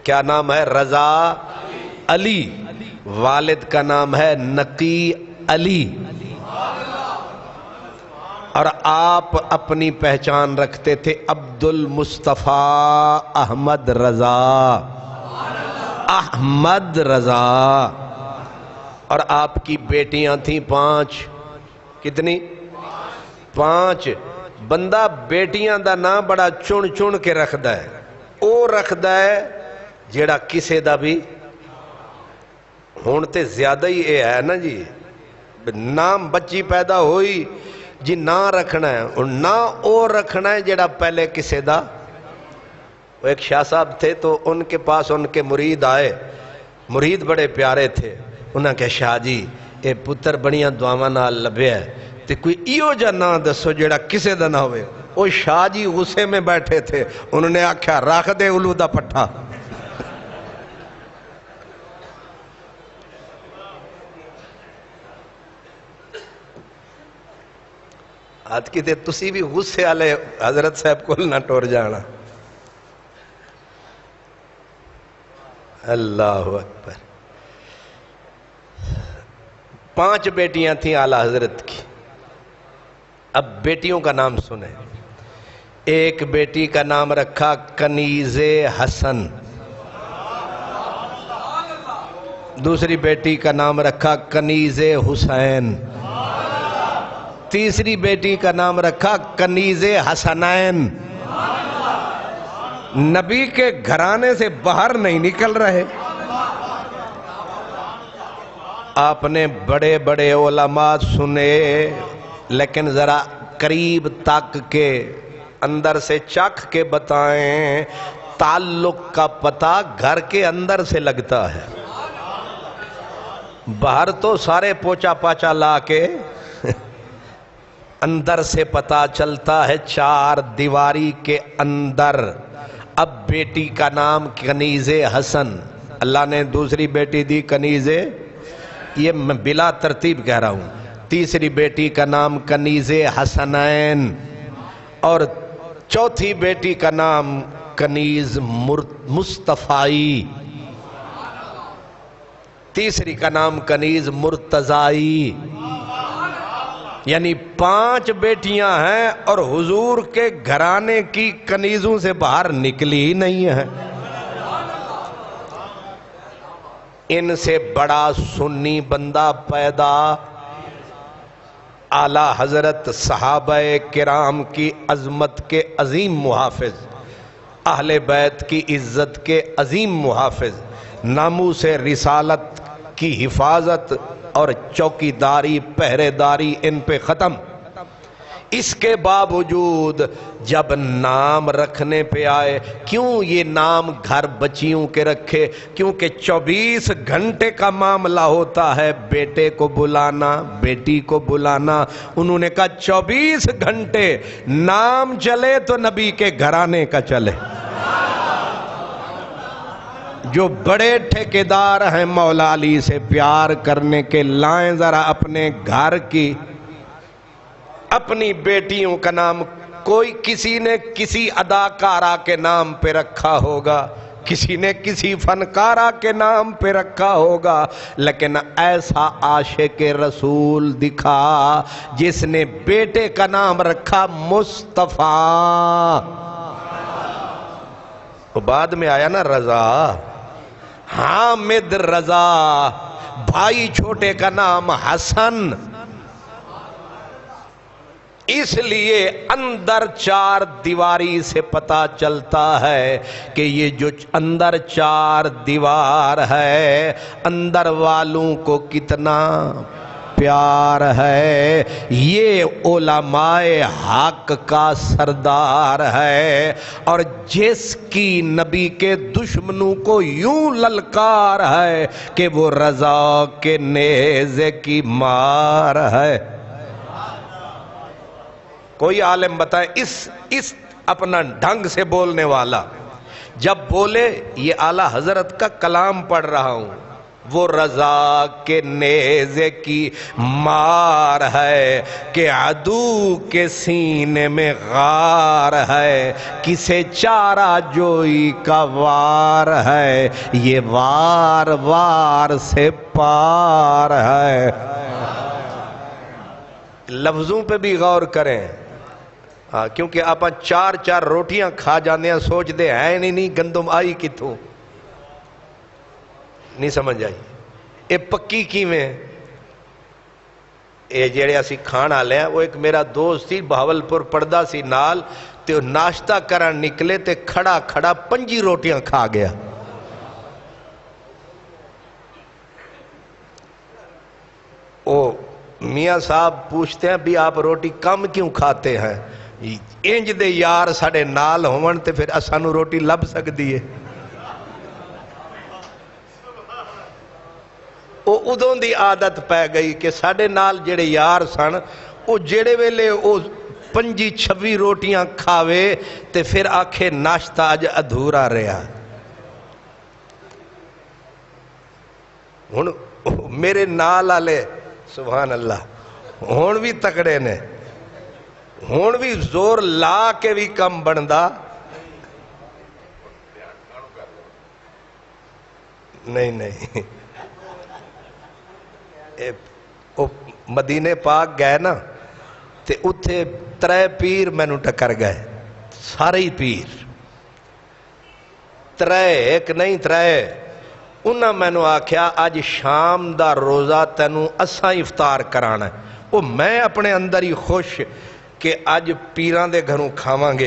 کیا نام ہے؟ رضا علی۔ والد کا نام ہے نقی علی، اور آپ اپنی پہچان رکھتے تھے عبد المصطفیٰ احمد رضا، احمد رضا۔ اور آپ کی بیٹیاں تھیں 5۔ کتنی؟ 5۔ بندہ بیٹیاں دا نام بڑا چن چن کے رکھدا ہے، او رکھدا ہے جیڑا کسے دا بھی ہون تے زیادہ ہی اے ہے نا جی، نام بچی پیدا ہوئی جی نا رکھنا ہے، اور نا او رکھنا ہے جیڑا پہلے کسے دا۔ وہ ایک شاہ صاحب تھے تو ان کے پاس ان کے مرید آئے، مرید بڑے پیارے تھے، انہاں کہا شاہ جی اے پتر بڑیاں دعاواں نال لبیا ہے تے کوئی ایو جا نا دسو جیڑا کسے دا نہ ہوئے۔ وہ شاہ جی غصے میں بیٹھے تھے، انہوں نے آکھا رکھ دے الو دا پٹھا۔ آج کی تے تسی بھی غصے والے حضرت صاحب کو نہ ٹور جانا۔ اللہ اکبر۔ 5 بیٹیاں تھیں اعلیٰ حضرت کی۔ اب بیٹیوں کا نام سنیں۔ ایک بیٹی کا نام رکھا کنیز حسن، دوسری بیٹی کا نام رکھا کنیز حسین، تیسری بیٹی کا نام رکھا کنیز حسنین۔ نبی کے گھرانے سے باہر نہیں نکل رہے۔ آپ نے بڑے بڑے علماء سنے، لیکن ذرا قریب تک کے اندر سے چکھ کے بتائیں، تعلق کا پتہ گھر کے اندر سے لگتا ہے۔ باہر تو سارے پوچا پاچا لا کے اندر سے پتہ چلتا ہے، 4 دیواری کے اندر۔ اب بیٹی کا نام کنیز حسن، اللہ نے دوسری بیٹی دی کنیز، یہ میں بلا ترتیب کہہ رہا ہوں، تیسری بیٹی کا نام کنیز حسنین، اور چوتھی بیٹی کا نام کنیز مصطفی، تیسری کا نام کنیز مرتضائی۔ یعنی 5 بیٹیاں ہیں اور حضور کے گھرانے کی کنیزوں سے باہر نکلی ہی نہیں ہے۔ ان سے بڑا سنی بندہ پیدا اعلیٰ حضرت صحابہ کرام کی عظمت کے عظیم محافظ، اہل بیت کی عزت کے عظیم محافظ، ناموس رسالت کی حفاظت اور چوکیداری پہرے داری ان پہ ختم۔ اس کے باوجود جب نام رکھنے پہ آئے، کیوں یہ نام گھر بچیوں کے رکھے؟ کیونکہ 24 گھنٹے کا معاملہ ہوتا ہے، بیٹے کو بلانا بیٹی کو بلانا۔ انہوں نے کہا 24 گھنٹے نام چلے تو نبی کے گھرانے کا چلے۔ جو بڑے ٹھیکیدار ہیں مولا علی سے پیار کرنے کے، لائیں ذرا اپنے گھر کی اپنی بیٹیوں کا نام۔ کوئی کسی نے کسی اداکارہ کے نام پہ رکھا ہوگا، کسی نے کسی فنکارہ کے نام پہ رکھا ہوگا، لیکن ایسا عاشق رسول دکھا جس نے بیٹے کا نام رکھا مصطفیٰ۔ بعد میں آیا نا رضا، حامد رضا، بھائی چھوٹے کا نام حسن۔ اس لیے اندر 4 دیواری سے پتہ چلتا ہے کہ یہ جو اندر 4 دیوار ہے، اندر والوں کو کتنا پیار ہے۔ یہ علماء حق کا سردار ہے، اور جس کی نبی کے دشمنوں کو یوں للکار ہے کہ وہ رضا کے نیزے کی مار ہے۔ کوئی عالم بتائے اس اپنا ڈھنگ سے بولنے والا جب بولے یہ اعلیٰ حضرت کا کلام پڑھ رہا ہوں، وہ رضا کے نیزے کی مار ہے کہ عدو کے سینے میں غار ہے، کسے چارہ جوئی کا وار ہے، یہ وار وار سے پار ہے۔ لفظوں پہ بھی غور کریں، کیونکہ آپ چار چار روٹیاں کھا جانے ہیں، سوچ دے ہیں نہیں گندم آئی کتوں، نہیں سمجھ آئی۔ اے پکی کیویں، اے جڑے اسی کھانا لے ہیں، وہ ایک میرا دوست تھی بہاولپور پردہ سی نال، تے ناشتہ کرن نکلے تے کھڑا کھڑا 5 روٹیاں کھا گیا۔ او میاں صاحب پوچھتے ہیں بھی آپ روٹی کم کیوں کھاتے ہیں؟ انج دے یار ساڑے نال ہون تے پھر اسانو روٹی لب سکتی ہے۔ او ادوں دی عادت پہ گئی کہ ساڑے نال جڑے یار سن، او جڑے ویلے او 25-26 روٹیاں کھاوے تے پھر آکھے ناشتہ اج ادھورا رہا۔ ہن میرے نال آلے سبحان اللہ ہون بھی تکڑے نے، ہون بھی زور لا کے بھی کم بندا نہیں مدینے پاک گئے نا تے اتھے 3 پیر میں نو ٹکر گئے، سارے ہی پیر 3 ایک نہیں 3، انہاں میں نو آکھیا آج شام دا روزہ تینوں اساں افطار کرانا ہے۔ وہ میں اپنے اندر ہی خوش کہ آج پیران دے گھروں کھاواں گے۔